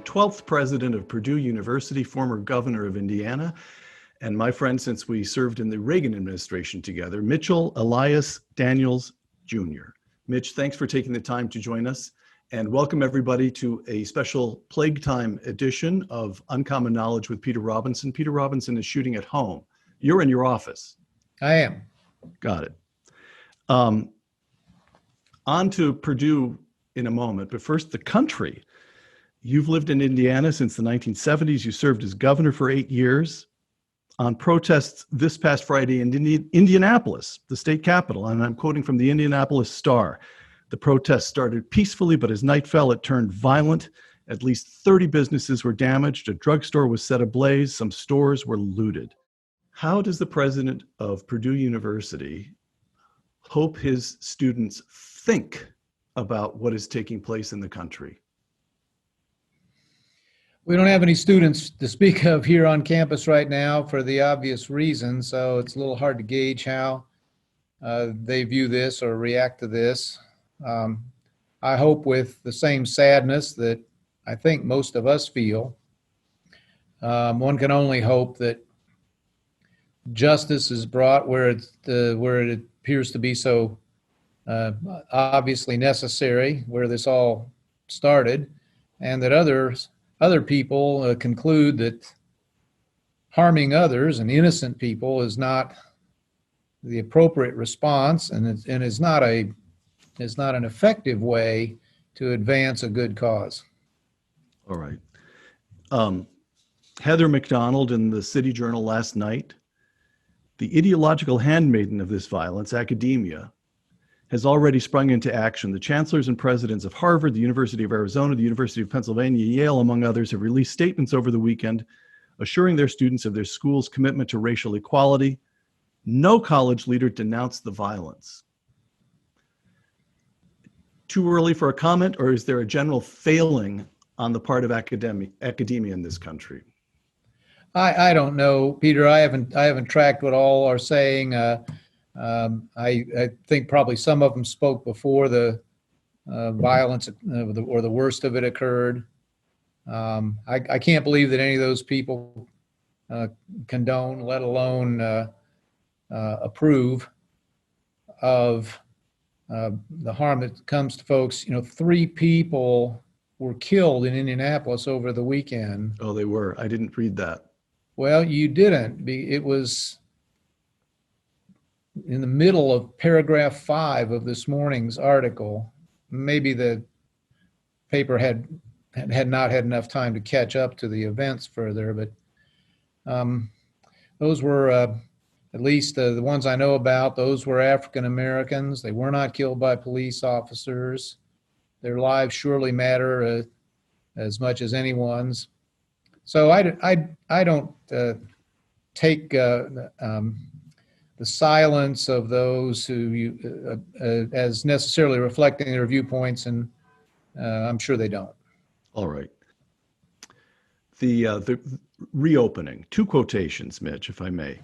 12th president of Purdue University, former governor of Indiana, and my friend since we served in the Reagan administration together, Mitchell Elias Daniels Jr. Mitch, thanks for taking the time to join us, and welcome everybody to a special Plague Time edition of Uncommon Knowledge with Peter Robinson. Peter Robinson is shooting at home. You're in your office. I am. Got it. On to Purdue in a moment, but first the country. You've lived in Indiana since the 1970s. You served as governor for 8 years. On protests this past Friday in Indianapolis, the state capital, and I'm quoting from the Indianapolis Star, the protests started peacefully, but as night fell, it turned violent. At least 30 businesses were damaged. A drugstore was set ablaze. Some stores were looted. How does the president of Purdue University hope his students think about what is taking place in the country? We don't have any students to speak of here on campus right now for the obvious reason, so it's a little hard to gauge how they view this or react to this. I hope with the same sadness that I think most of us feel. One can only hope that justice is brought where it appears to be so obviously necessary, where this all started, and that other people conclude that harming others and innocent people is not the appropriate response, and is not an effective way to advance a good cause. All right. Heather McDonald in the City Journal last night, the ideological handmaiden of this violence, academia, has already sprung into action. The chancellors and presidents of Harvard, the University of Arizona, the University of Pennsylvania, Yale, among others, have released statements over the weekend assuring their students of their school's commitment to racial equality. No college leader denounced the violence. Too early for a comment, or is there a general failing on the part of academia in this country? I don't know, Peter. I haven't tracked what all are saying. I think probably some of them spoke before the violence or the worst of it occurred. I can't believe that any of those people condone, let alone approve of the harm that comes to folks. 3 people were killed in Indianapolis over the weekend. Oh, they were. I didn't read that. Well, you didn't. It was in the middle of paragraph 5 of this morning's article. Maybe the paper had not had enough time to catch up to the events further, but those were, at least the ones I know about, those were African Americans. They were not killed by police officers. Their lives surely matter as much as anyone's. So I don't take the silence of those who as necessarily reflecting their viewpoints, and I'm sure they don't. All right. The reopening, 2 quotations, Mitch, if I may.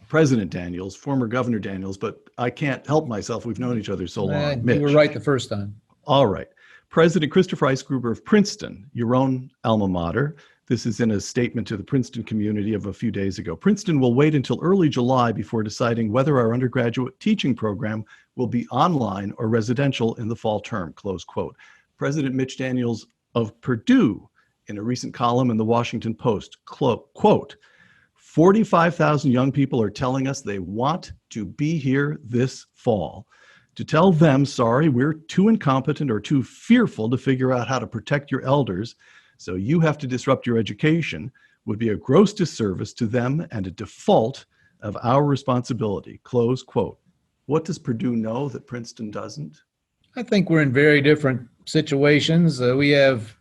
President Daniels, former Governor Daniels, but I can't help myself. We've known each other so long. Mitch. You were right the first time. All right. President Christopher Eisgruber of Princeton, your own alma mater. This is in a statement to the Princeton community of a few days ago. Princeton will wait until early July before deciding whether our undergraduate teaching program will be online or residential in the fall term, close quote. President Mitch Daniels of Purdue, in a recent column in the Washington Post, quote, 45,000 young people are telling us they want to be here this fall. To tell them, sorry, we're too incompetent or too fearful to figure out how to protect your elders, so you have to disrupt your education, would be a gross disservice to them and a default of our responsibility, close quote. What does Purdue know that Princeton doesn't? I think we're in very different situations. We have,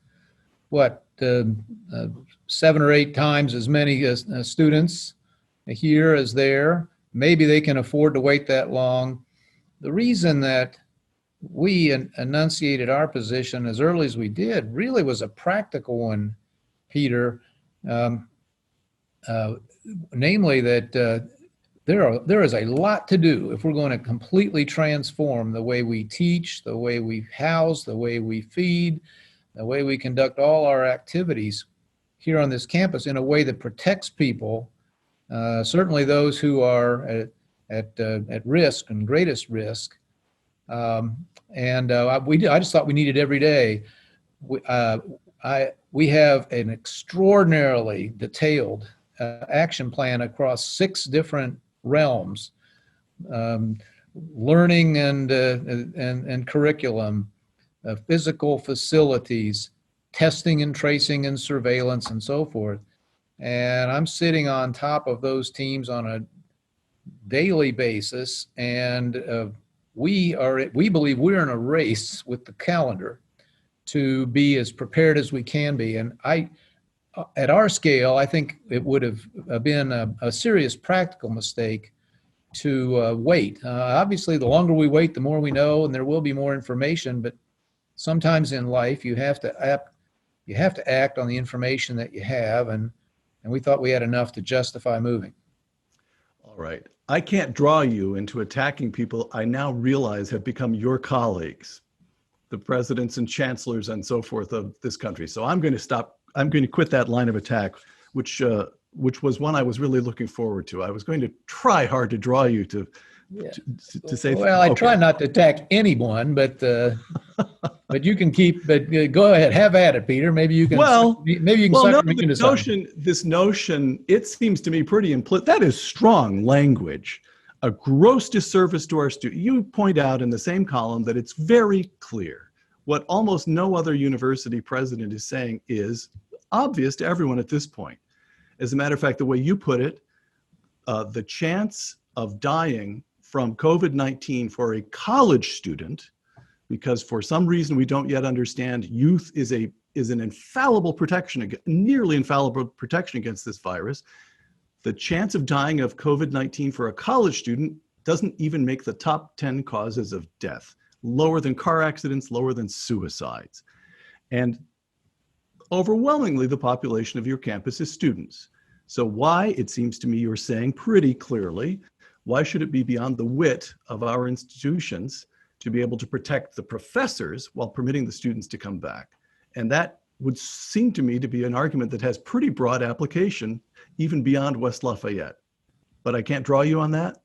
7 or 8 times as many students here as there. Maybe they can afford to wait that long. The reason that we enunciated our position as early as we did really was a practical one, Peter, namely that there is a lot to do if we're going to completely transform the way we teach, the way we house, the way we feed, the way we conduct all our activities here on this campus in a way that protects people, certainly those who are at risk and greatest risk. I just thought we needed every day. We have an extraordinarily detailed action plan across 6 different realms: learning and curriculum, physical facilities, testing and tracing and surveillance, and so forth. And I'm sitting on top of those teams on a daily basis, and we believe we're in a race with the calendar to be as prepared as we can be. And at our scale, I think it would have been a serious practical mistake to wait. Obviously, the longer we wait, the more we know, and there will be more information. But sometimes in life, you have to act on the information that you have, and we thought we had enough to justify moving. All right. I can't draw you into attacking people I now realize have become your colleagues, the presidents and chancellors and so forth of this country. So I'm going to quit that line of attack, which was one I was really looking forward to. I was going to try hard to draw you to say. Well, I try not to attack anyone, but you can keep. But go ahead, have at it, Peter. Maybe you can. This notion, it seems to me pretty implicit. That is strong language, a gross disservice to our students. You point out in the same column that it's very clear. What almost no other university president is saying is obvious to everyone at this point. As a matter of fact, the way you put it, the chance of dying from COVID-19 for a college student, because for some reason we don't yet understand, youth is an infallible protection, nearly infallible protection against this virus. The chance of dying of COVID-19 for a college student doesn't even make the top 10 causes of death, lower than car accidents, lower than suicides. And overwhelmingly, the population of your campus is students. So why, it seems to me you're saying pretty clearly, why should it be beyond the wit of our institutions to be able to protect the professors while permitting the students to come back? And that would seem to me to be an argument that has pretty broad application, even beyond West Lafayette. But I can't draw you on that?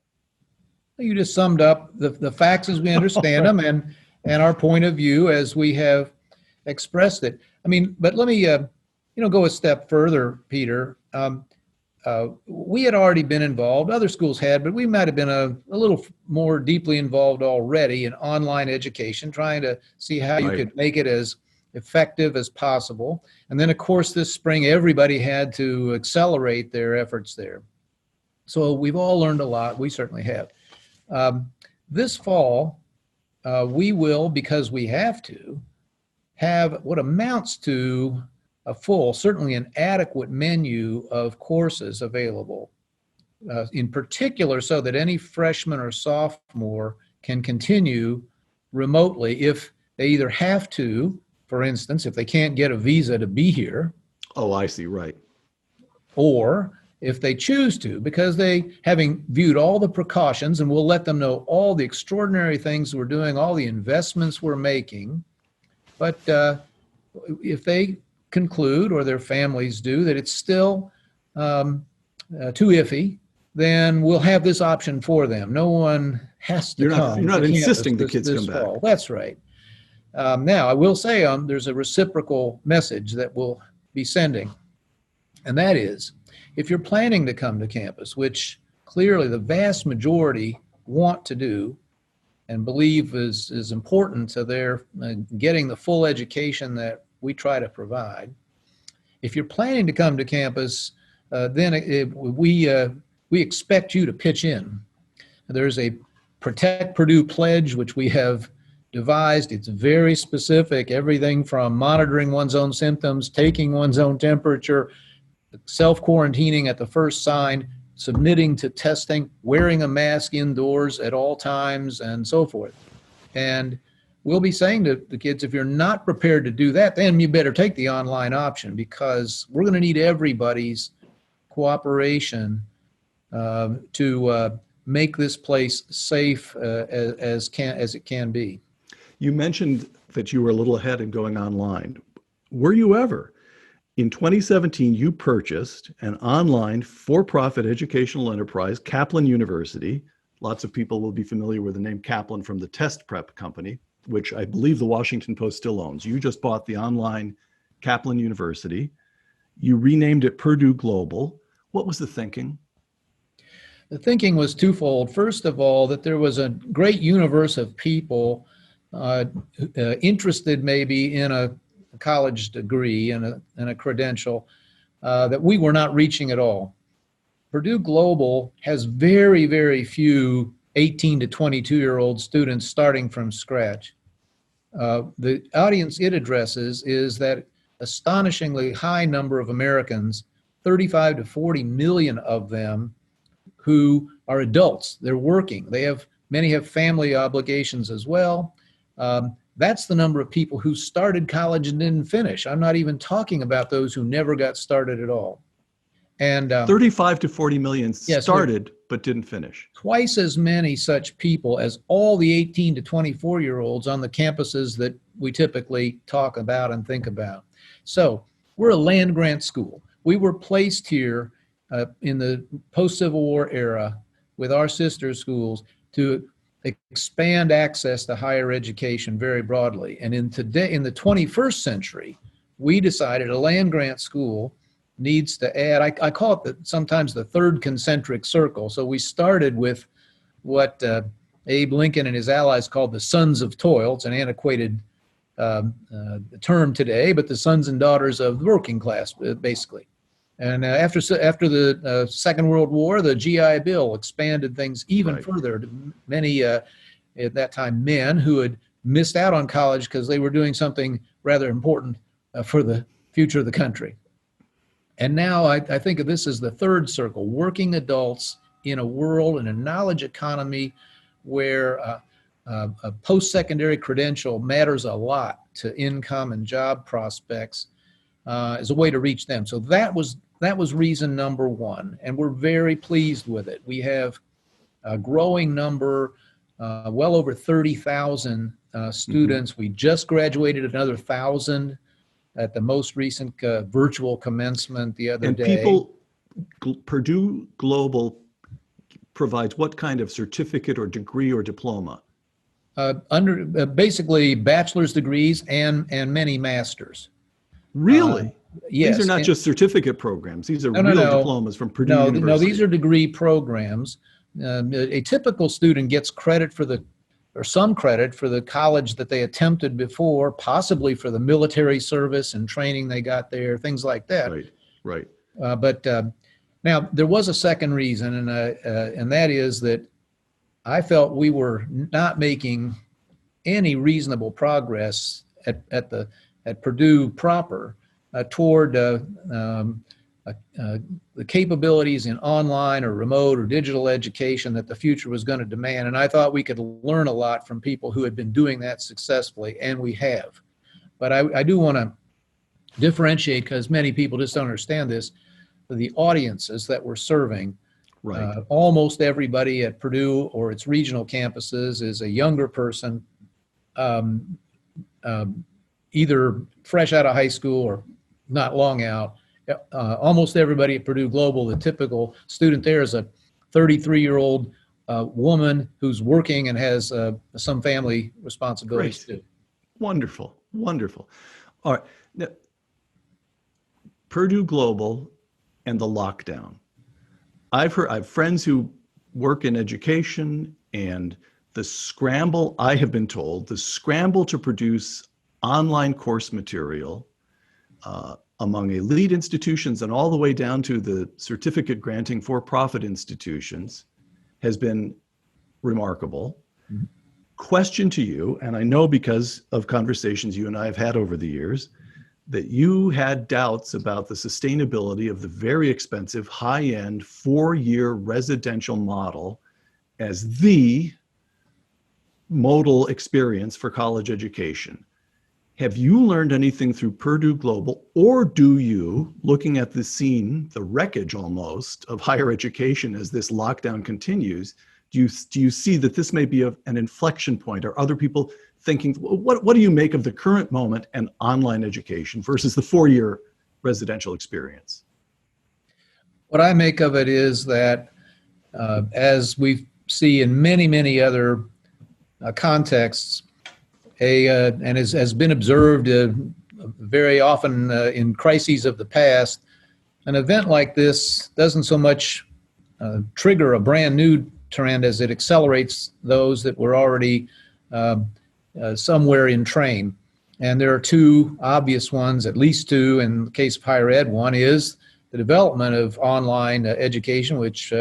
You just summed up the facts as we understand them and our point of view as we have expressed it. I mean, but let me go a step further, Peter. We had already been involved, other schools had, but we might have been a little more deeply involved already in online education, trying to see how you could make it as effective as possible. And then, of course, this spring, everybody had to accelerate their efforts there. So we've all learned a lot. We certainly have. This fall, we will, because we have to, have what amounts to a full, certainly an adequate menu of courses available, in particular so that any freshman or sophomore can continue remotely if they either have to, for instance, if they can't get a visa to be here. Oh, I see, right. Or if they choose to, because they, having viewed all the precautions, and we'll let them know all the extraordinary things we're doing, all the investments we're making, but if they conclude, or their families do, that it's still too iffy, then we'll have this option for them. No one has to come. You're not insisting the kids come back. That's right. Now, I will say there's a reciprocal message that we'll be sending, and that is, if you're planning to come to campus, which clearly the vast majority want to do and believe is important to their getting the full education that we try to provide. If you're planning to come to campus, then we expect you to pitch in. There's a Protect Purdue pledge, which we have devised. It's very specific, everything from monitoring one's own symptoms, taking one's own temperature, self-quarantining at the first sign, submitting to testing, wearing a mask indoors at all times, and so forth. And we'll be saying to the kids, if you're not prepared to do that, then you better take the online option, because we're going to need everybody's cooperation to make this place safe as it can be. You mentioned that you were a little ahead in going online. Were you ever? In 2017, you purchased an online for-profit educational enterprise, Kaplan University. Lots of people will be familiar with the name Kaplan from the test prep company, which I believe the Washington Post still owns. You just bought the online Kaplan University. You renamed it Purdue Global. What was the thinking? The thinking was twofold. First of all, that there was a great universe of people interested maybe in a college degree and a credential that we were not reaching at all. Purdue Global has very, very few 18 to 22-year-old students starting from scratch. The audience it addresses is that astonishingly high number of Americans, 35 to 40 million of them, who are adults. They're working. Many have family obligations as well. That's the number of people who started college and didn't finish. I'm not even talking about those who never got started at all. And 35 to 40 million started, yes, but didn't finish. Twice as many such people as all the 18 to 24-year-olds on the campuses that we typically talk about and think about. So we're a land-grant school. We were placed here in the post-Civil War era with our sister schools to expand access to higher education very broadly. And in the 21st century, we decided a land-grant school needs to add, I call it sometimes the third concentric circle. So we started with what Abe Lincoln and his allies called the sons of toil. It's an antiquated term today, but the sons and daughters of the working class, basically. And after the Second World War, the GI Bill expanded things even further to many, at that time, men who had missed out on college because they were doing something rather important for the future of the country. And now I think of this as the third circle, working adults in a world, in a knowledge economy where a post-secondary credential matters a lot to income and job prospects as a way to reach them. So that was reason number one, and we're very pleased with it. We have a growing number, well over 30,000 students. Mm-hmm. We just graduated another 1,000 at the most recent virtual commencement the other day. Purdue Global provides what kind of certificate or degree or diploma? Basically bachelor's degrees and many masters. Really? Yes. These are not just certificate programs. These are real diplomas from Purdue University. No, these are degree programs. A typical student gets credit or some credit for the college that they attempted before, possibly for the military service and training they got there, things like that. Right. But now there was a second reason, and that is that I felt we were not making any reasonable progress at Purdue proper toward the capabilities in online or remote or digital education that the future was going to demand. And I thought we could learn a lot from people who had been doing that successfully, and we have. But I do want to differentiate, because many people just don't understand this, the audiences that we're serving. Right. Almost everybody at Purdue or its regional campuses is a younger person, either fresh out of high school or not long out. Almost everybody at Purdue Global, the typical student there is a 33-year-old woman who's working and has some family responsibilities too. Wonderful. All right. Now, Purdue Global and the lockdown. I have friends who work in education, and the scramble, I have been told, the scramble to produce online course material among elite institutions and all the way down to the certificate granting for-profit institutions has been remarkable. Mm-hmm. Question to you, and I know because of conversations you and I have had over the years, that you had doubts about the sustainability of the very expensive, high-end, 4-year residential model as the modal experience for college education. Have you learned anything through Purdue Global, or do you, looking at the scene, the wreckage almost of higher education as this lockdown continues, do you see that this may be an inflection point? Are other people thinking, what do you make of the current moment and online education versus the 4-year residential experience? What I make of it is that, as we see in many, many other contexts, and has been observed very often in crises of the past, an event like this doesn't so much trigger a brand new trend as it accelerates those that were already somewhere in train. And there are two obvious ones, at least two. In the case of higher ed, one is the development of online education, which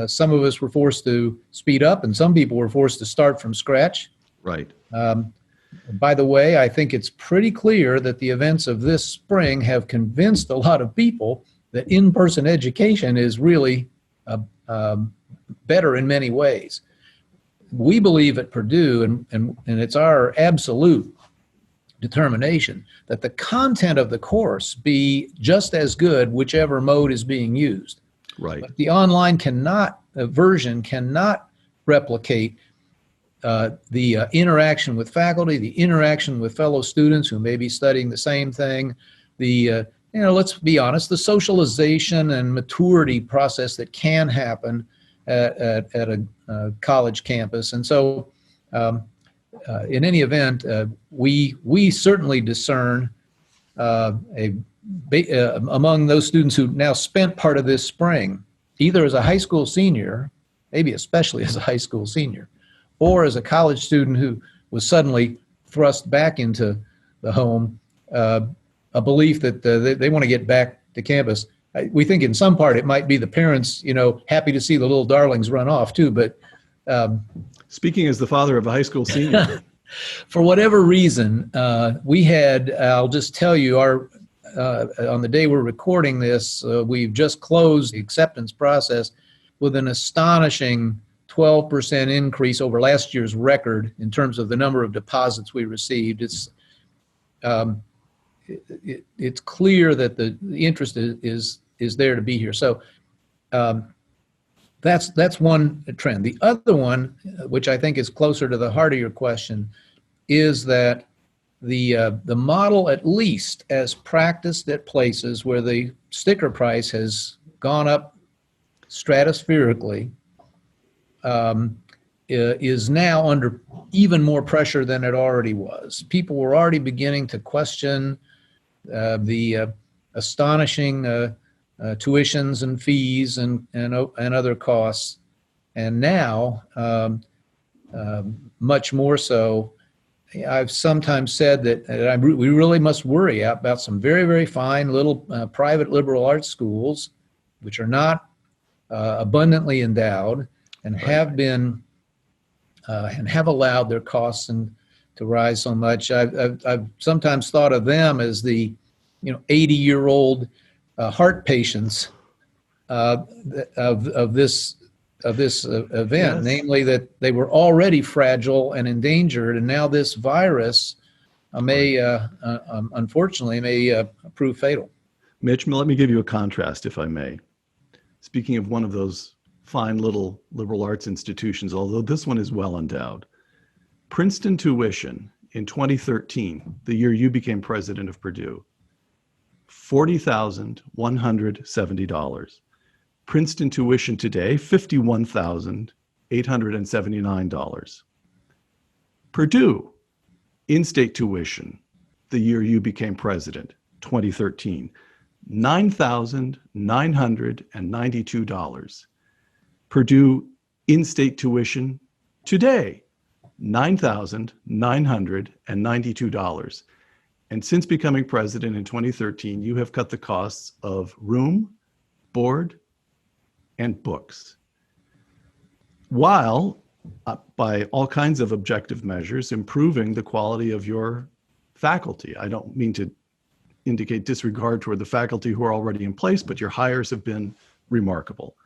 some of us were forced to speed up and some people were forced to start from scratch. Right. By the way, I think it's pretty clear that the events of this spring have convinced a lot of people that in-person education is really better in many ways. We believe at Purdue, and it's our absolute determination that the content of the course be just as good whichever mode is being used. Right. But the online version cannot replicate the interaction with faculty, the interaction with fellow students who may be studying the same thing, let's be honest, the socialization and maturity process that can happen at a college campus. And so in any event, we certainly discern among those students who now spent part of this spring, either as a high school senior, maybe especially as a high school senior, or as a college student who was suddenly thrust back into the home, a belief that they want to get back to campus. We think in some part it might be the parents, happy to see the little darlings run off too. But speaking as the father of a high school senior, for whatever reason, we had, I'll just tell you, on the day we're recording this, we've just closed the acceptance process with an astonishing 12% increase over last year's record in terms of the number of deposits we received. It's clear that the interest is there to be here. So that's one trend. The other one, which I think is closer to the heart of your question, is that the model, at least as practiced at places where the sticker price has gone up stratospherically, is now under even more pressure than it already was. People were already beginning to question the astonishing tuitions and fees and other costs, and now much more so. I've sometimes said that we really must worry about some very, very fine little private liberal arts schools, which are not abundantly endowed and have been and have allowed their costs to rise so much. I've sometimes thought of them as the 80-year-old heart patients of this event, yes. Namely that they were already fragile and endangered, and now this virus unfortunately may prove fatal. Mitch, let me give you a contrast, if I may. Speaking of one of those fine little liberal arts institutions, although this one is well endowed, Princeton tuition in 2013, the year you became president of Purdue, $40,170. Princeton tuition today, $51,879. Purdue in-state tuition, the year you became president, 2013, $9,992. Purdue in-state tuition today, $9,992. And since becoming president in 2013, you have cut the costs of room, board, and books, while by all kinds of objective measures, improving the quality of your faculty. I don't mean to indicate disregard toward the faculty who are already in place, but your hires have been remarkable.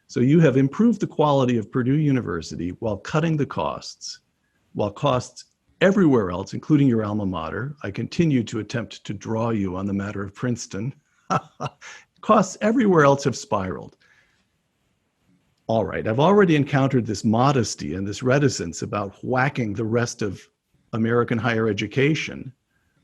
So you have improved the quality of Purdue University while cutting the costs, while costs everywhere else, including your alma mater. I continue to attempt to draw you on the matter of Princeton. Costs everywhere else have spiraled. all right, I've already encountered this modesty and this reticence about whacking the rest of American higher education.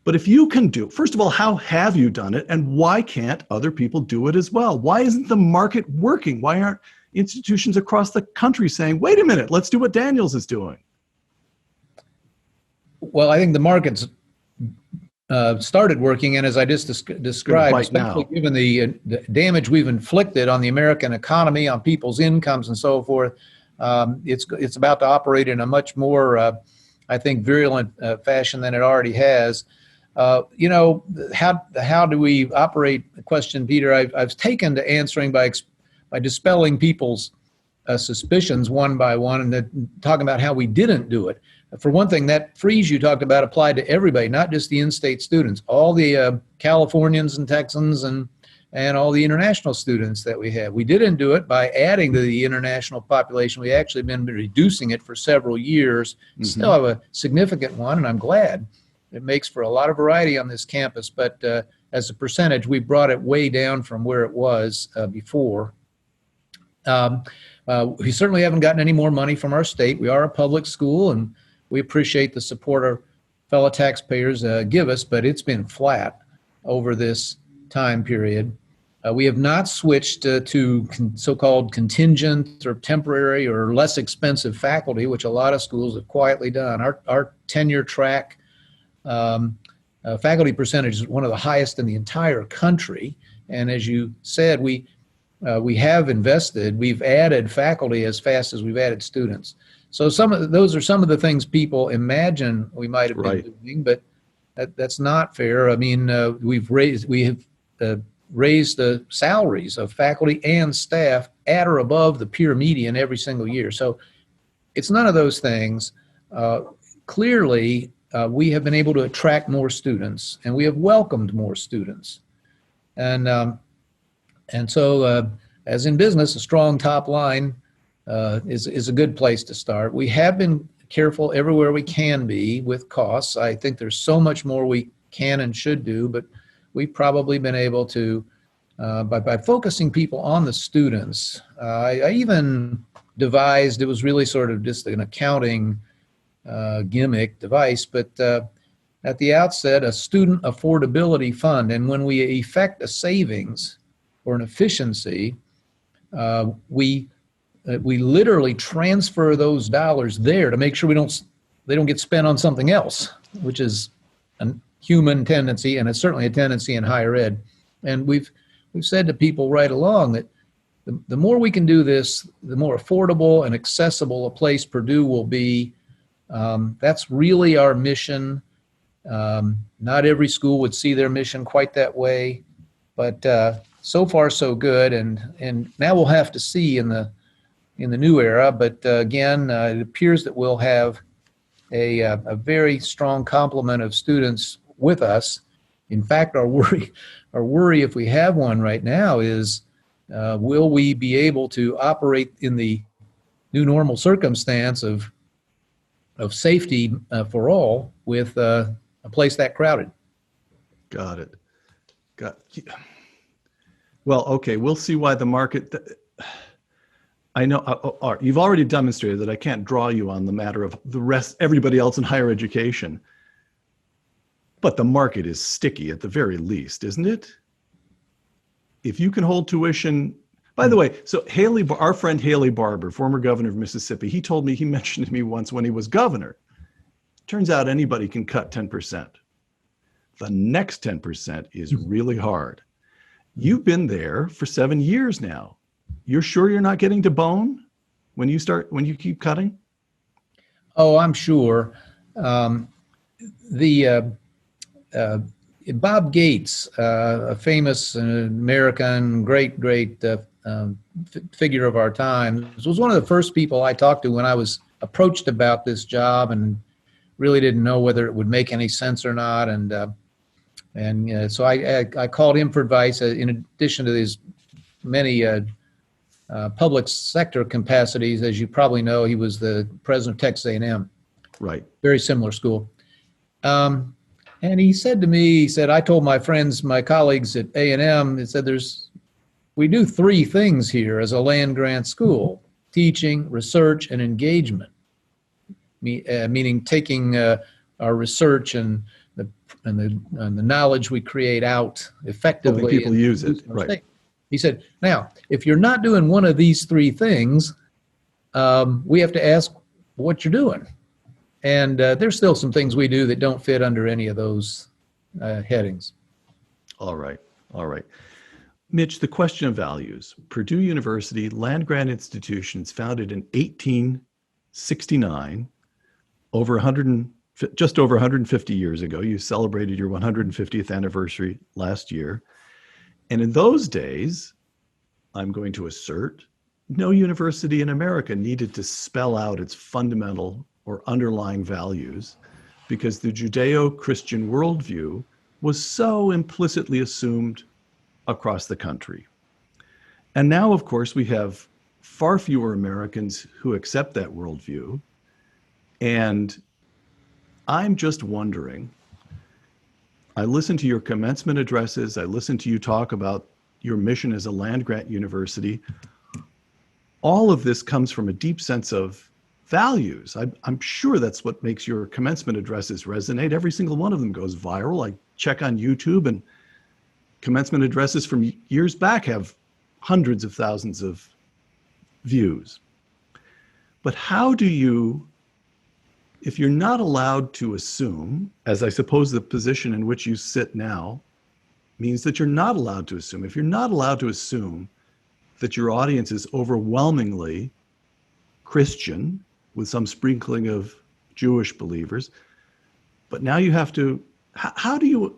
But if you can do, first of all, how have you done it? And why can't other people do it as well? Why isn't the market working? Why aren't institutions across the country saying, wait a minute, let's do what Daniels is doing? Well, I think the market's started working, and as I just described, especially given the damage we've inflicted on the American economy, on people's incomes and so forth, it's about to operate in a much more, I think, virulent fashion than it already has. You know, how do we operate? The question, Peter, I've taken to answering by dispelling people's suspicions one by one, and then talking about how we didn't do it. For one thing, that freeze you talked about applied to everybody, not just the in-state students, all the Californians and Texans and all the international students that we have. We didn't do it by adding to the international population. We actually been reducing it for several years. Mm-hmm. Still have a significant one, and I'm glad. It makes for a lot of variety on this campus, but as a percentage, we brought it way down from where it was before. We certainly haven't gotten any more money from our state. We are a public school, and we appreciate the support our fellow taxpayers give us, but it's been flat over this time period. We have not switched to so-called contingent or temporary or less expensive faculty, which a lot of schools have quietly done. Our tenure track faculty percentage is one of the highest in the entire country. And as you said, we have invested, we've added faculty as fast as we've added students. So those are some of the things people imagine we might have been doing, but that's not fair. I mean, we have raised the salaries of faculty and staff at or above the peer median every single year. So it's none of those things. Clearly, we have been able to attract more students, and we have welcomed more students. And so, as in business, a strong top line is a good place to start. We have been careful everywhere we can be with costs. I think there's so much more we can and should do, but we've probably been able to, by focusing people on the students. I even devised, it was really sort of just an accounting gimmick device, but at the outset, a student affordability fund. And when we effect a savings or an efficiency, we literally transfer those dollars there to make sure they don't get spent on something else, which is a human tendency, and it's certainly a tendency in higher ed. And we've said to people right along that the more we can do this, the more affordable and accessible a place Purdue will be. That's really our mission. Not every school would see their mission quite that way, but so far so good. And now we'll have to see in the new era. But again, it appears that we'll have a very strong complement of students with us. In fact, our worry, if we have one right now, is will we be able to operate in the new normal circumstance of safety for all with a place that crowded? Got it. Well, okay, we'll see why the market. I know you've already demonstrated that I can't draw you on the matter of the rest, everybody else in higher education. But the market is sticky at the very least, isn't it? If you can hold tuition. By the way, so our friend Haley Barbour, former governor of Mississippi, he mentioned to me once when he was governor, turns out anybody can cut 10%. The next 10% is really hard. You've been there for 7 years now. You're sure you're not getting to bone when you keep cutting? Oh, I'm sure. Bob Gates, a famous American, great figure of our time, was one of the first people I talked to when I was approached about this job and really didn't know whether it would make any sense or not. And so I called him for advice. In addition to his many public sector capacities, as you probably know, he was the president of Texas A&M. Right. Very similar school. And he said to me, I told my friends, my colleagues at A&M, he said, we do three things here as a land grant school. teaching, research, and engagement. Meaning taking our research and the knowledge we create out effectively. Helping people use it, right. He said, now, if you're not doing one of these three things, we have to ask what you're doing. And there's still some things we do that don't fit under any of those headings. All right. Mitch, the question of values. Purdue University, land-grant institutions founded in 1869, just over 150 years ago. You celebrated your 150th anniversary last year. And in those days, I'm going to assert, no university in America needed to spell out its fundamental or underlying values because the Judeo-Christian worldview was so implicitly assumed across the country. And now, of course, we have far fewer Americans who accept that worldview. And I'm just wondering, I listened to your commencement addresses, I listened to you talk about your mission as a land-grant university. All of this comes from a deep sense of values. I'm sure that's what makes your commencement addresses resonate. Every single one of them goes viral. I check on YouTube, and commencement addresses from years back have hundreds of thousands of views. But how do you, if you're not allowed to assume, as I suppose the position in which you sit now means that you're not allowed to assume, if you're not allowed to assume that your audience is overwhelmingly Christian with some sprinkling of Jewish believers, but now you have to, where do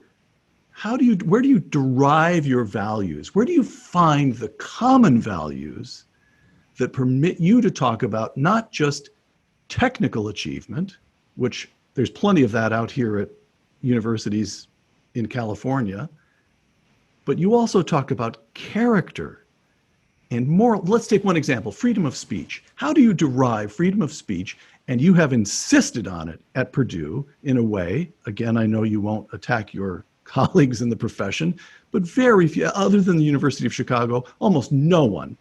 you derive your values? Where do you find the common values that permit you to talk about not just technical achievement, which there's plenty of that out here at universities in California, but you also talk about character and moral. Let's take one example, freedom of speech. How do you derive freedom of speech? And you have insisted on it at Purdue in a way, again, I know you won't attack your colleagues in the profession, but very few, other than the University of Chicago, almost no one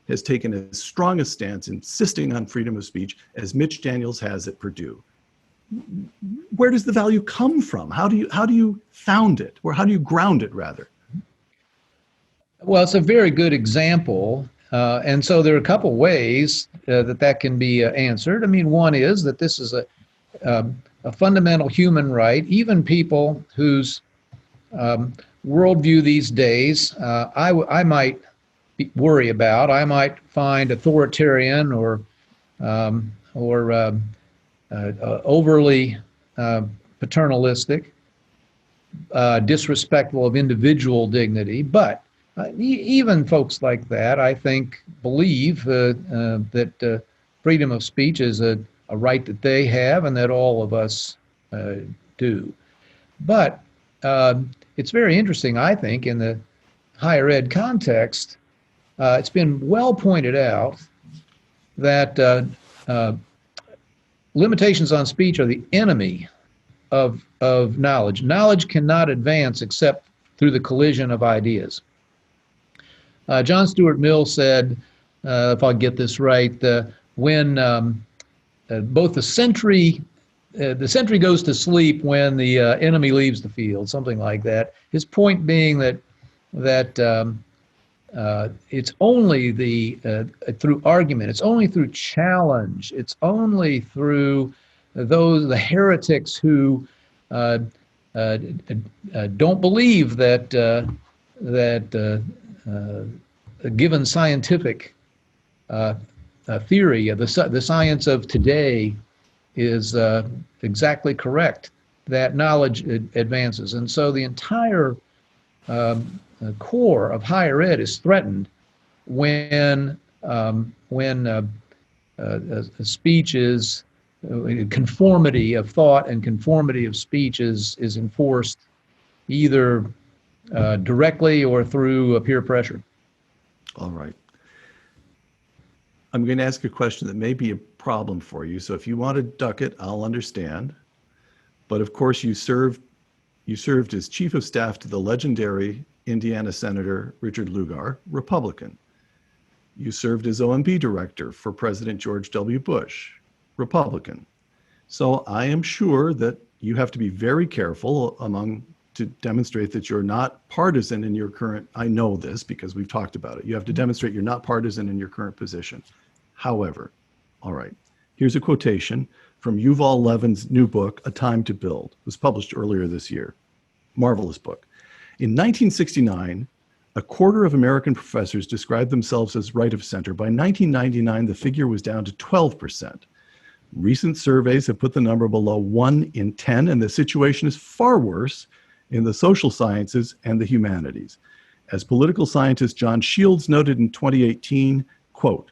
has taken as strong a stance insisting on freedom of speech as Mitch Daniels has at Purdue. Where does the value come from? How do you found it, or how do you ground it, rather? Well, it's a very good example. And so there are a couple ways that can be answered. I mean, one is that this is a fundamental human right. Even people whose worldview these days I might worry about, I might find authoritarian or overly paternalistic, disrespectful of individual dignity. But even folks like that, I think, believe that freedom of speech is a right that they have and that all of us do. But it's very interesting, I think, in the higher ed context. It's been well pointed out that limitations on speech are the enemy of knowledge. Knowledge cannot advance except through the collision of ideas. John Stuart Mill said, if I get this right, when both the sentry goes to sleep when the enemy leaves the field, something like that. His point being that it's only through argument, it's only through challenge, it's only through the heretics who don't believe that a given scientific theory of the science of today is exactly correct, that knowledge advances. And so the entire core of higher ed is threatened when speech is conformity of thought and conformity of speech is enforced either directly or through peer pressure. All right. I'm going to ask a question that may be a problem for you. So if you want to duck it, I'll understand. But of course, you served as chief of staff to the legendary Indiana Senator Richard Lugar, Republican. You served as OMB director for President George W. Bush, Republican. So I am sure that you have to be very careful to demonstrate that you're not partisan in your current, I know this because we've talked about it. You have to demonstrate you're not partisan in your current position. However, all right, here's a quotation from Yuval Levin's new book, A Time to Build. It was published earlier this year. Marvelous book. In 1969, a quarter of American professors described themselves as right of center. By 1999, the figure was down to 12%. Recent surveys have put the number below 1 in 10, and the situation is far worse in the social sciences and the humanities. As political scientist John Shields noted in 2018, quote,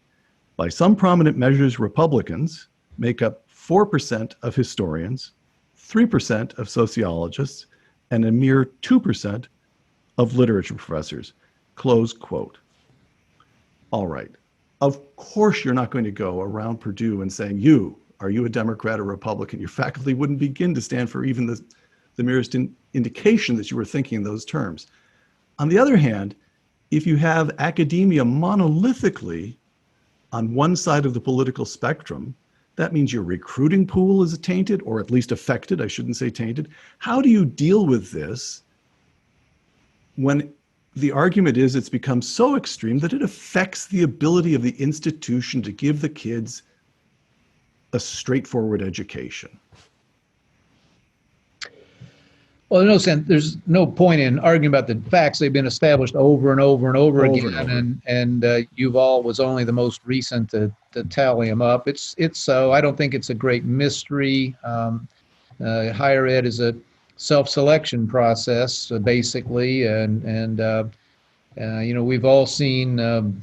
by some prominent measures, Republicans make up 4% of historians, 3% of sociologists, and a mere 2% of literature professors, close quote. All right. Of course, you're not going to go around Purdue and saying, are you a Democrat or Republican? Your faculty wouldn't begin to stand for even the merest indication that you were thinking in those terms. On the other hand, if you have academia monolithically on one side of the political spectrum, that means your recruiting pool is tainted, or at least affected. I shouldn't say tainted. How do you deal with this when the argument is it's become so extreme that it affects the ability of the institution to give the kids a straightforward education? Well, there's no point in arguing about the facts. They've been established over and over and over again, and Yuval was only the most recent to tally them up. It's so I don't think it's a great mystery. Higher ed is a self-selection process, basically, and we've all seen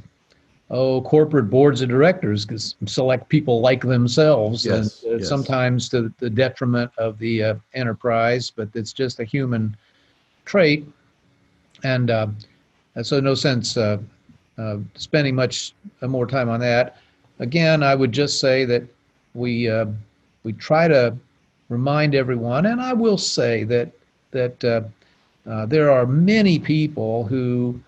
corporate boards of directors select people like themselves, yes, and yes. Sometimes to the detriment of the enterprise, but it's just a human trait, and so no sense spending much more time on that. Again, I would just say that we try to remind everyone, and I will say that there are many people who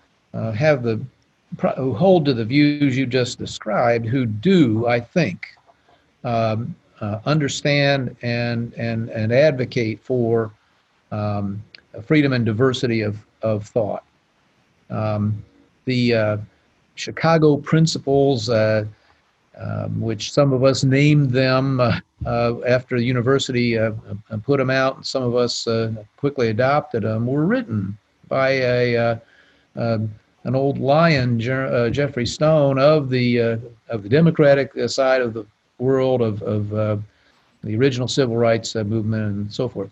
who hold to the views you just described, who do, I think, understand and advocate for freedom and diversity of thought. The Chicago Principles, which some of us named them after the university put them out, and some of us quickly adopted them, were written by an old lion, Jeffrey Stone, of the Democratic side of the world, of the original civil rights movement, and so forth.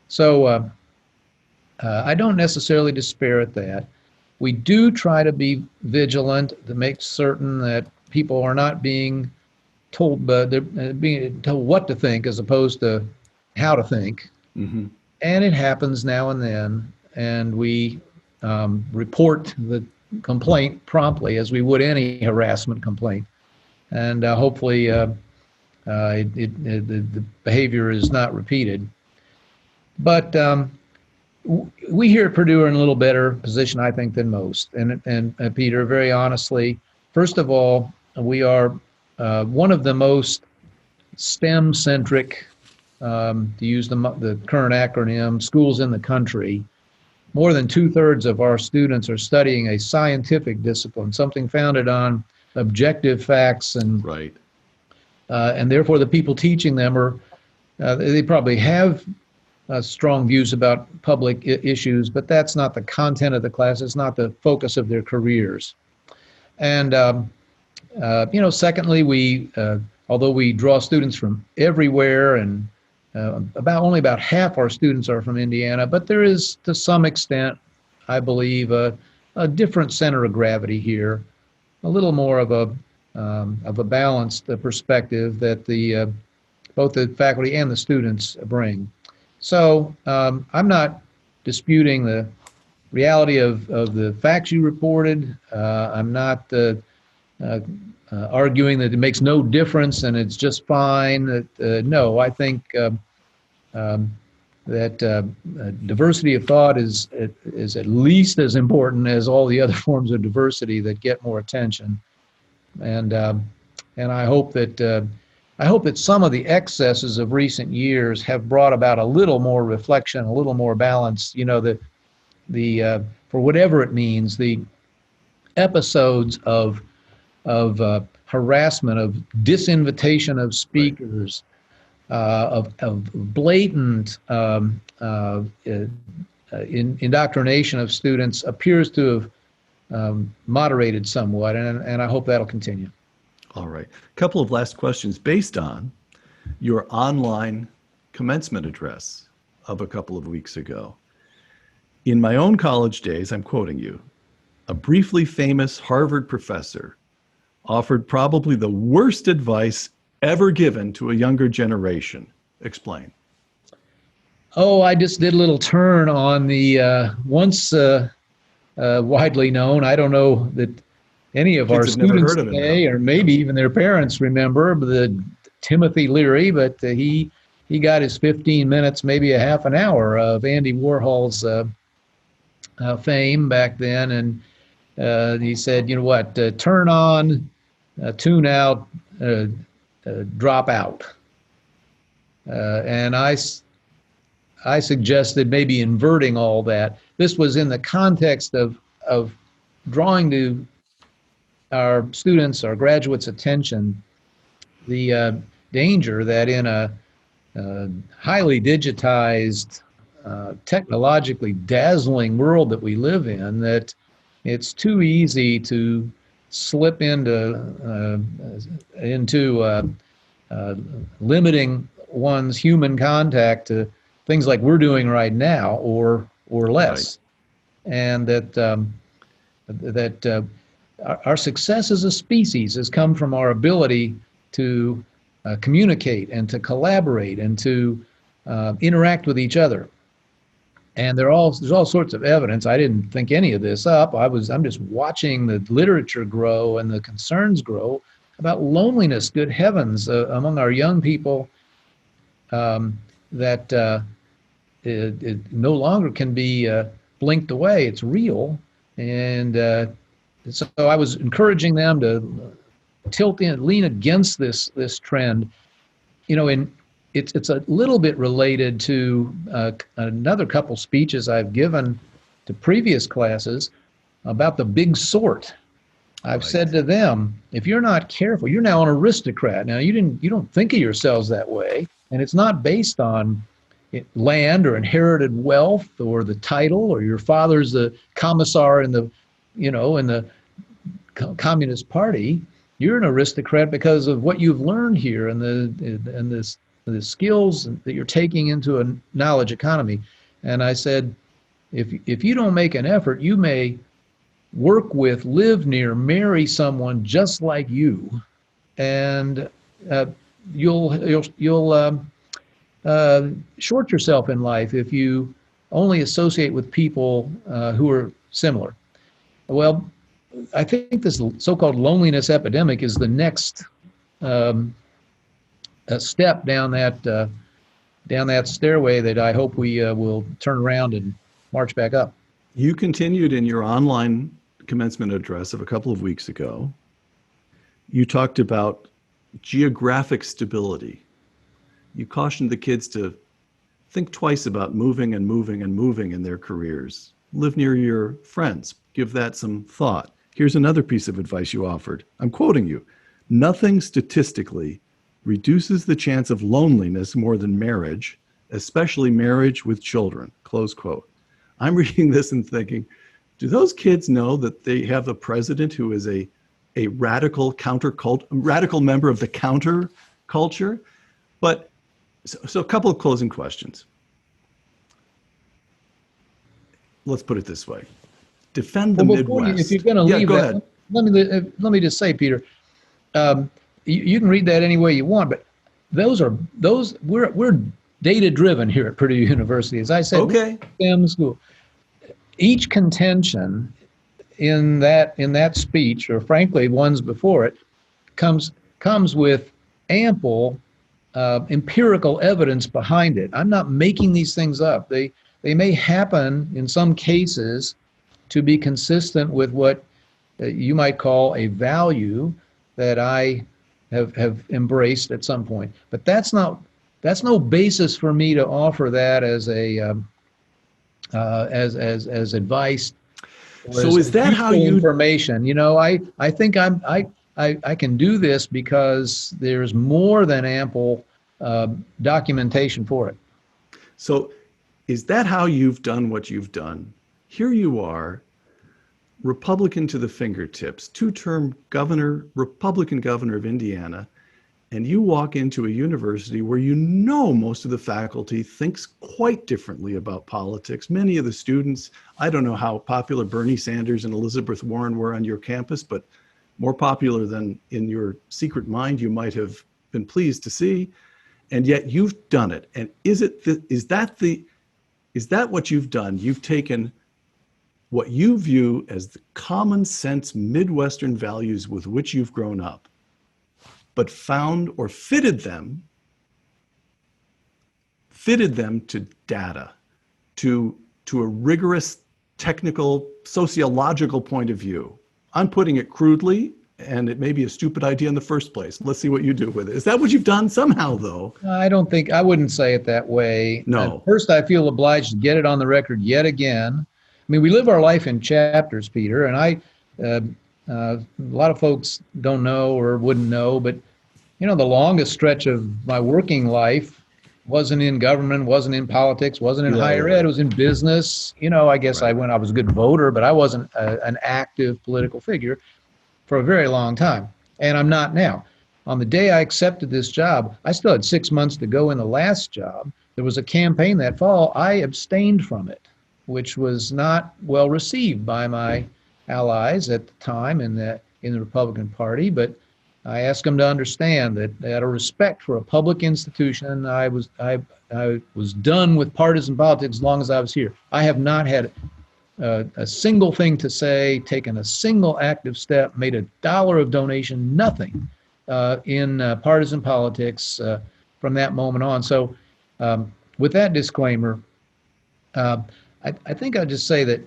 So I don't necessarily despair at that. We do try to be vigilant to make certain that people are not being told, they're being told what to think as opposed to how to think. Mm-hmm. And it happens now and then, and we report the complaint promptly, as we would any harassment complaint, and hopefully the behavior is not repeated. But we here at Purdue are in a little better position, I think, than most. And Peter, very honestly, first of all, we are one of the most STEM-centric, to use the current acronym, schools in the country. More than 2/3 of our students are studying a scientific discipline, something founded on objective facts, and right. And therefore the people teaching them they probably have strong views about public issues, but that's not the content of the class. It's not the focus of their careers. And secondly, although we draw students from everywhere, and only about half our students are from Indiana, but there is, to some extent, I believe, a different center of gravity here, a little more of a balanced perspective that both the faculty and the students bring. So I'm not disputing the reality of the facts you reported. I'm not arguing that it makes no difference and it's just fine. No, I think that diversity of thought is at least as important as all the other forms of diversity that get more attention. And I hope that some of the excesses of recent years have brought about a little more reflection, a little more balance. The for whatever it means, the episodes of harassment, of disinvitation of speakers, of blatant indoctrination of students appears to have moderated somewhat, and I hope that'll continue. All right. A couple of last questions based on your online commencement address of a couple of weeks ago. In my own college days, I'm quoting you, a briefly famous Harvard professor offered probably the worst advice ever given to a younger generation. Explain. Oh, I just did a little turn on the once widely known, I don't know that any of our students today, or maybe even their parents remember, the Timothy Leary, but he got his 15 minutes, maybe a half an hour of Andy Warhol's fame back then. And he said, you know what, turn on, tune out, drop out. And I suggested maybe inverting all that. This was in the context of drawing to our students, our graduates' attention, the danger that in a highly digitized, technologically dazzling world that we live in, that it's too easy to slip into limiting one's human contact to things like we're doing right now, or less, right. And that our success as a species has come from our ability to communicate and to collaborate and to interact with each other. And there's all sorts of evidence. I didn't think any of this up. I'm just watching the literature grow and the concerns grow about loneliness. Good heavens, among our young people, that it no longer can be blinked away. It's real, and so I was encouraging them to lean against this trend. And it's a little bit related to another couple speeches I've given to previous classes about the big sort. I've said to them, if you're not careful, you're now an aristocrat. Now you don't think of yourselves that way, and it's not based on land or inherited wealth or the title or your father's the commissar in the Communist Party. You're an aristocrat because of what you've learned here and the skills that you're taking into a knowledge economy. And I said, if you don't make an effort, you may work with, live near, marry someone just like you, and you'll short yourself in life if you only associate with people who are similar. Well, I think this so-called loneliness epidemic is the next step down that stairway that I hope we will turn around and march back up. You continued in your online commencement address of a couple of weeks ago. You talked about geographic stability. You cautioned the kids to think twice about moving in their careers. Live near your friends. Give that some thought. Here's another piece of advice you offered. I'm quoting you. Nothing statistically reduces the chance of loneliness more than marriage, especially marriage with children, close quote. I'm reading this and thinking, do those kids know that they have a president who is a radical radical member of the counterculture? But so a couple of closing questions. Let's put it this way. Defend the Midwest. If you're going to leave that, let me just say, Peter, you can read that any way you want, but we're data driven here at Purdue University. As I said, okay. STEM school. Each contention in that speech, or frankly ones before it, comes with ample empirical evidence behind it. I'm not making these things up. They may happen in some cases to be consistent with what you might call a value, that I have embraced at some point. But that's no basis for me to offer that as a as advice. So is that how you information? I think I can do this because there's more than ample documentation for it. So is that how you've done what you've done? Here you are, Republican to the fingertips, two-term governor, Republican governor of Indiana, and you walk into a university where most of the faculty thinks quite differently about politics. Many of the students, I don't know how popular Bernie Sanders and Elizabeth Warren were on your campus, but more popular than in your secret mind you might have been pleased to see. And yet you've done it. And is that what you've done? You've taken what you view as the common sense Midwestern values with which you've grown up, but found or fitted them to data, to a rigorous technical sociological point of view. I'm putting it crudely, and it may be a stupid idea in the first place. Let's see what you do with it. Is that what you've done somehow, though? I wouldn't say it that way. No. First, I feel obliged to get it on the record yet again. I mean, we live our life in chapters, Peter, and a lot of folks don't know or wouldn't know, but the longest stretch of my working life wasn't in government, wasn't in politics, wasn't in higher ed, it was in business. I guess I was a good voter, but I wasn't an active political figure for a very long time, and I'm not now. On the day I accepted this job, I still had 6 months to go in the last job. There was a campaign that fall. I abstained from it, which was not well received by my allies at the time in the Republican Party, but I asked them to understand that out of respect for a public institution, I was done with partisan politics as long as I was here. I have not had a single thing to say, taken a single active step, made a dollar of donation, nothing in partisan politics from that moment on. So with that disclaimer, I think I'll just say that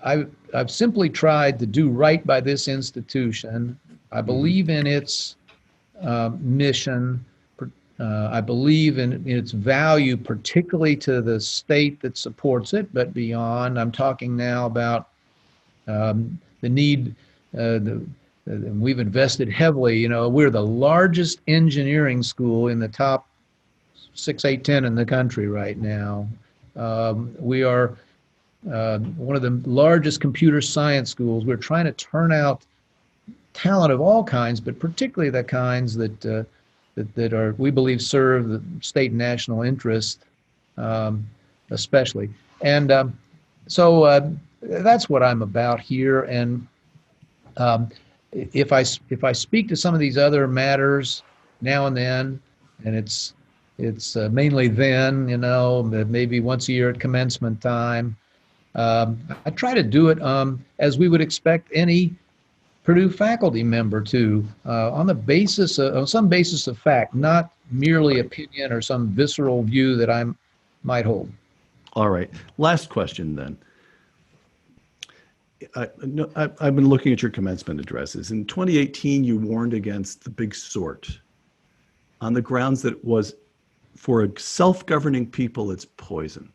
I've simply tried to do right by this institution. I believe in its mission. I believe in its value, particularly to the state that supports it, but beyond. I'm talking now about the need. We've invested heavily. We're the largest engineering school in the top 6, 8, 10 in the country right now. We are one of the largest computer science schools. We're trying to turn out talent of all kinds, but particularly the kinds that are, we believe, serve the state and national interest, especially. And so that's what I'm about here. And if I speak to some of these other matters now and then, and it's mainly then, maybe once a year at commencement time, I try to do it as we would expect any Purdue faculty member to, on some basis of fact, not merely opinion or some visceral view that I might hold. All right. Last question then. I've been looking at your commencement addresses. In 2018, you warned against the big sort on the grounds that it was, for a self-governing people, it's poison.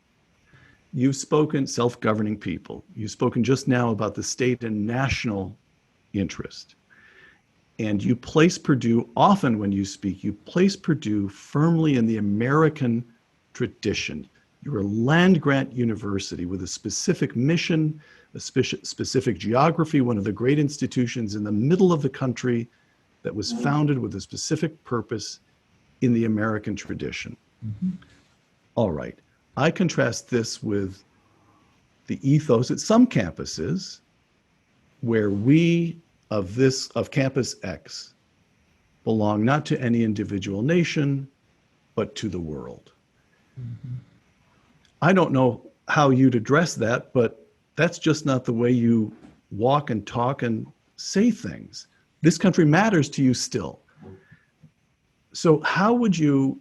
You've spoken self-governing people. You've spoken just now about the state and national interest. And you place Purdue, often when you speak, you place Purdue firmly in the American tradition. You're a land-grant university with a specific mission, a specific geography, one of the great institutions in the middle of the country that was founded with a specific purpose in the American tradition. Mm-hmm. All right. I contrast this with the ethos at some campuses where we of campus X belong not to any individual nation, but to the world. Mm-hmm. I don't know how you'd address that, but that's just not the way you walk and talk and say things. This country matters to you still. So how would you,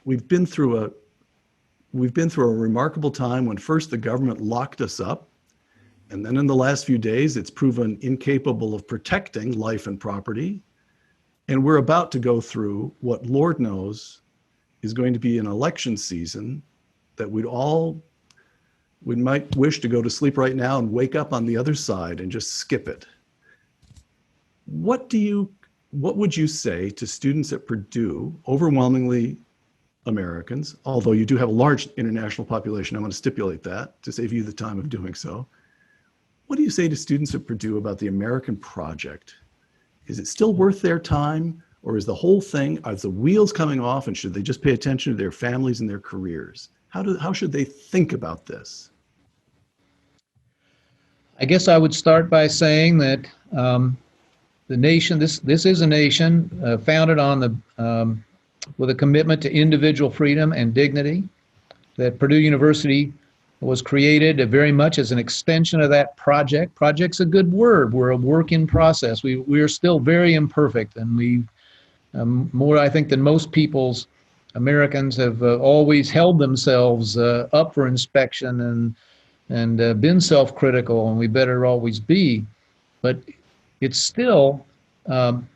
we've been through a remarkable time when first the government locked us up, And then in the last few days, it's proven incapable of protecting life and property. And we're about to go through what Lord knows is going to be an election season that we might wish to go to sleep right now and wake up on the other side and just skip it. What would you say to students at Purdue, overwhelmingly Americans, although you do have a large international population, I'm going to stipulate that to save you the time of doing so. What do you say to students at Purdue about the American project? Is it still worth their time, or is the whole thing, are the wheels coming off, and should they just pay attention to their families and their careers? How should they think about this? I guess I would start by saying that the nation, this is a nation founded on with a commitment to individual freedom and dignity, that Purdue University was created very much as an extension of that project. Project's a good word. We're a work in process. We are still very imperfect, and we, more I think than most people's, Americans have always held themselves up for inspection and been self-critical, and we better always be. But it's still an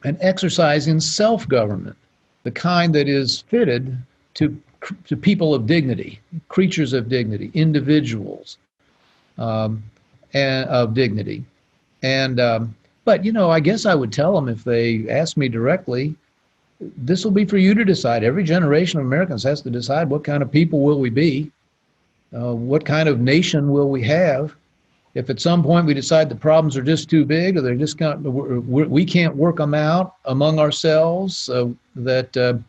exercise in self-government, the kind that is fitted to people of dignity, creatures of dignity, individuals and of dignity. And but I guess I would tell them, if they ask me directly, this will be for you to decide. Every generation of Americans has to decide, what kind of people will we be? What kind of nation will we have? If at some point we decide the problems are just too big, or they're just we can't work them out among ourselves, that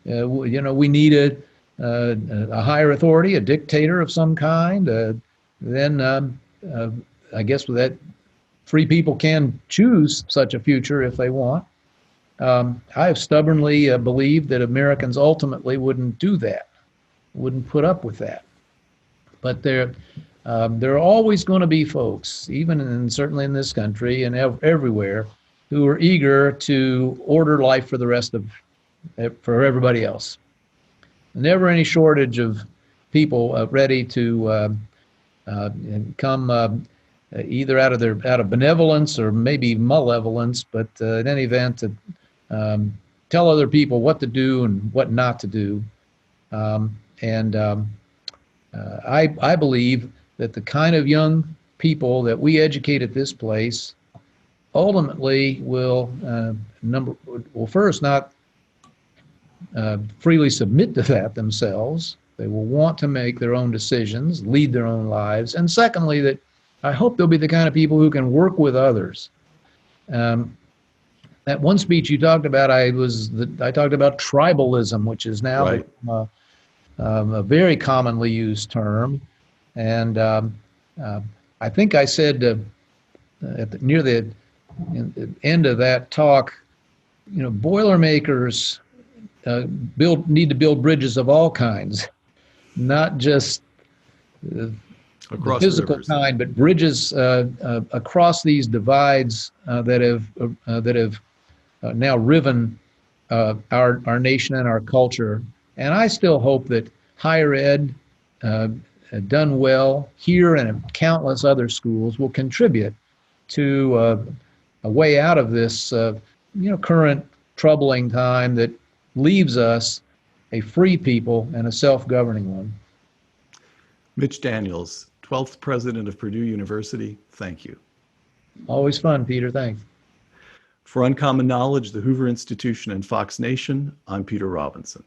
we need a higher authority, a dictator of some kind, then I guess that free people can choose such a future if they want. I have stubbornly believed that Americans ultimately wouldn't do that, wouldn't put up with that. But there are always going to be folks, certainly in this country and everywhere, who are eager to order life for everybody else. Never any shortage of people ready to come either out of benevolence or maybe malevolence, but in any event, to tell other people what to do and what not to do. I believe that the kind of young people that we educate at this place ultimately will first not freely submit to that themselves. They will want to make their own decisions, lead their own lives. And secondly, that I hope they'll be the kind of people who can work with others. That one speech you talked about, I talked about tribalism, which is now right. A very commonly used term. And I think I said near the end of that talk, Boilermakers need to build bridges of all kinds, not just the physical kind, but bridges across these divides that have now riven our nation and our culture. And I still hope that higher ed, done well here and in countless other schools, will contribute to a way out of this current troubling time that leaves us a free people and a self-governing one. Mitch Daniels, 12th president of Purdue University, thank you. Always fun, Peter. Thanks. For Uncommon Knowledge, the Hoover Institution, and Fox Nation, I'm Peter Robinson.